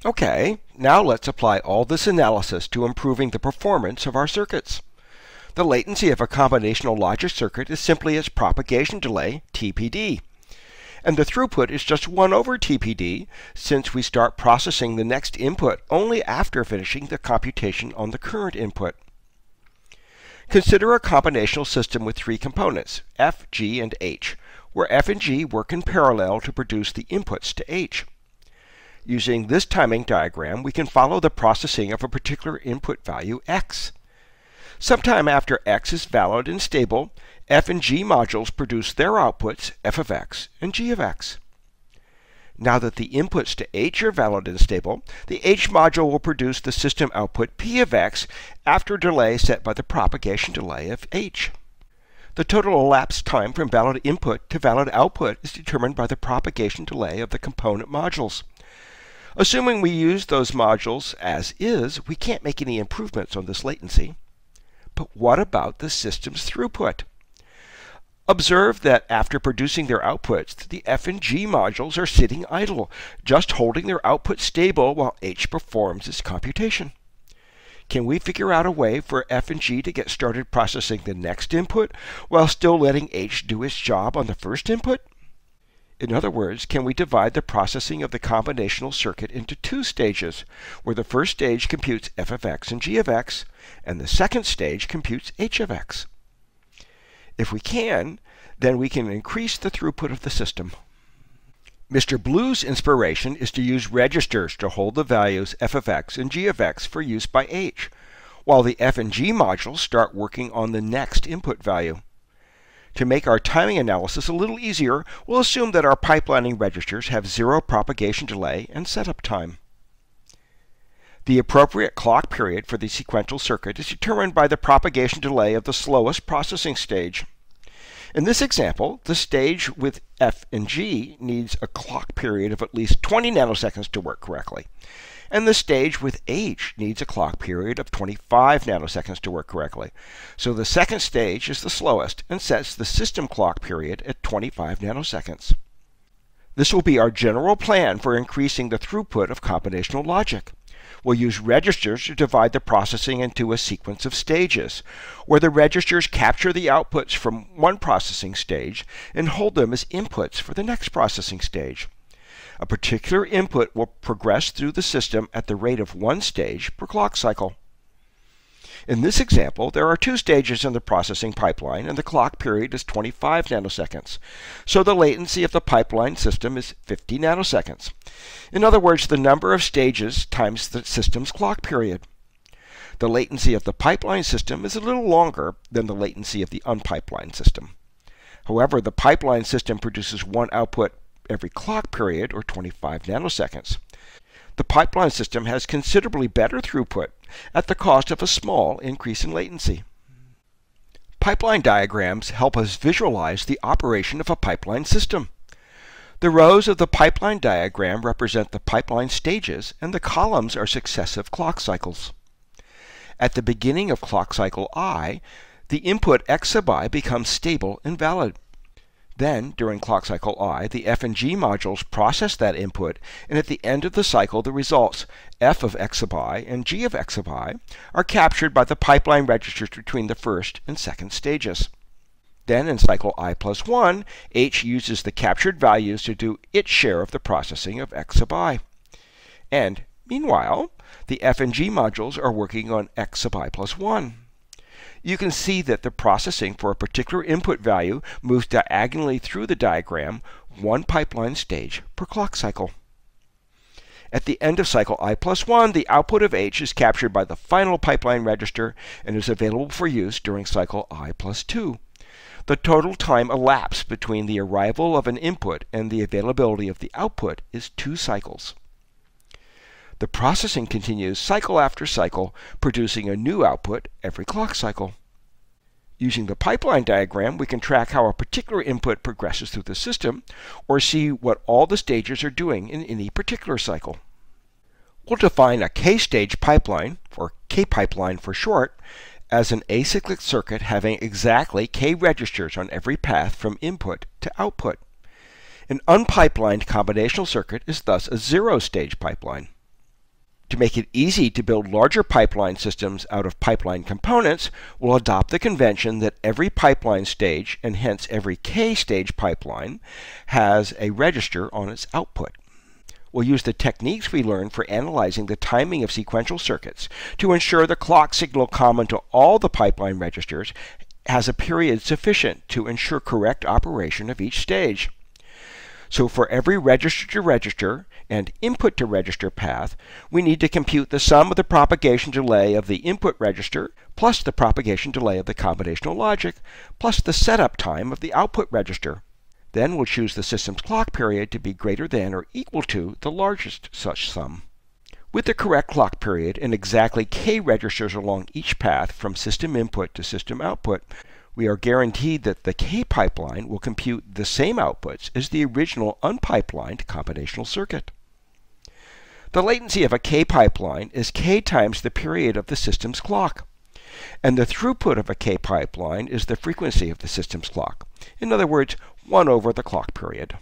Okay, now let's apply all this analysis to improving the performance of our circuits. The latency of a combinational logic circuit is simply its propagation delay, TPD. And the throughput is just 1 over TPD, since we start processing the next input only after finishing the computation on the current input. Consider a combinational system with 3 components, F, G, and H, where F and G work in parallel to produce the inputs to H. Using this timing diagram, we can follow the processing of a particular input value x. Sometime after x is valid and stable, F and G modules produce their outputs, f of x and g of x. Now that the inputs to H are valid and stable, the H module will produce the system output p of x after a delay set by the propagation delay of H. The total elapsed time from valid input to valid output is determined by the propagation delay of the component modules. Assuming we use those modules as is, we can't make any improvements on this latency. But what about the system's throughput? Observe that after producing their outputs, the F and G modules are sitting idle, just holding their output stable while H performs its computation. Can we figure out a way for F and G to get started processing the next input while still letting H do its job on the first input? In other words, can we divide the processing of the combinational circuit into 2 stages, where the first stage computes f of x and g of x, and the second stage computes h of x? If we can, then we can increase the throughput of the system. Mr. Blue's inspiration is to use registers to hold the values f of x and g of x for use by H, while the f and g modules start working on the next input value. To make our timing analysis a little easier, we'll assume that our pipelining registers have 0 propagation delay and setup time. The appropriate clock period for the sequential circuit is determined by the propagation delay of the slowest processing stage. In this example, the stage with F and G needs a clock period of at least 20 nanoseconds to work correctly, and the stage with H needs a clock period of 25 nanoseconds to work correctly. So the second stage is the slowest and sets the system clock period at 25 nanoseconds. This will be our general plan for increasing the throughput of combinational logic. We'll use registers to divide the processing into a sequence of stages, where the registers capture the outputs from one processing stage and hold them as inputs for the next processing stage. A particular input will progress through the system at the rate of 1 stage per clock cycle. In this example, there are 2 stages in the processing pipeline, and the clock period is 25 nanoseconds. So the latency of the pipeline system is 50 nanoseconds. In other words, the number of stages times the system's clock period. The latency of the pipeline system is a little longer than the latency of the unpipelined system. However, the pipeline system produces 1 output every clock period, or 25 nanoseconds. The pipeline system has considerably better throughput at the cost of a small increase in latency. Pipeline diagrams help us visualize the operation of a pipeline system. The rows of the pipeline diagram represent the pipeline stages, and the columns are successive clock cycles. At the beginning of clock cycle I, the input x sub I becomes stable and valid. Then, during clock cycle I, the F and G modules process that input, and at the end of the cycle, the results, f of x sub I and g of x sub I, are captured by the pipeline registers between the first and second stages. Then, in cycle I plus 1, H uses the captured values to do its share of the processing of x sub I. And, meanwhile, the F and G modules are working on x sub I plus 1. You can see that the processing for a particular input value moves diagonally through the diagram, 1 pipeline stage per clock cycle. At the end of cycle I plus 1, the output of H is captured by the final pipeline register and is available for use during cycle I plus 2. The total time elapsed between the arrival of an input and the availability of the output is 2 cycles. The processing continues cycle after cycle, producing a new output every clock cycle. Using the pipeline diagram, we can track how a particular input progresses through the system, or see what all the stages are doing in any particular cycle. We'll define a k-stage pipeline, or k-pipeline for short, as an acyclic circuit having exactly k registers on every path from input to output. An unpipelined combinational circuit is thus a 0-stage pipeline. To make it easy to build larger pipeline systems out of pipeline components, we'll adopt the convention that every pipeline stage, and hence every K-stage pipeline, has a register on its output. We'll use the techniques we learned for analyzing the timing of sequential circuits to ensure the clock signal common to all the pipeline registers has a period sufficient to ensure correct operation of each stage. So for every register-to-register and input-to-register path, we need to compute the sum of the propagation delay of the input register plus the propagation delay of the combinational logic plus the setup time of the output register. Then we'll choose the system's clock period to be greater than or equal to the largest such sum. With the correct clock period and exactly K registers along each path from system input to system output, we are guaranteed that the K pipeline will compute the same outputs as the original unpipelined combinational circuit. The latency of a K pipeline is K times the period of the system's clock, and the throughput of a K pipeline is the frequency of the system's clock. In other words, 1 over the clock period.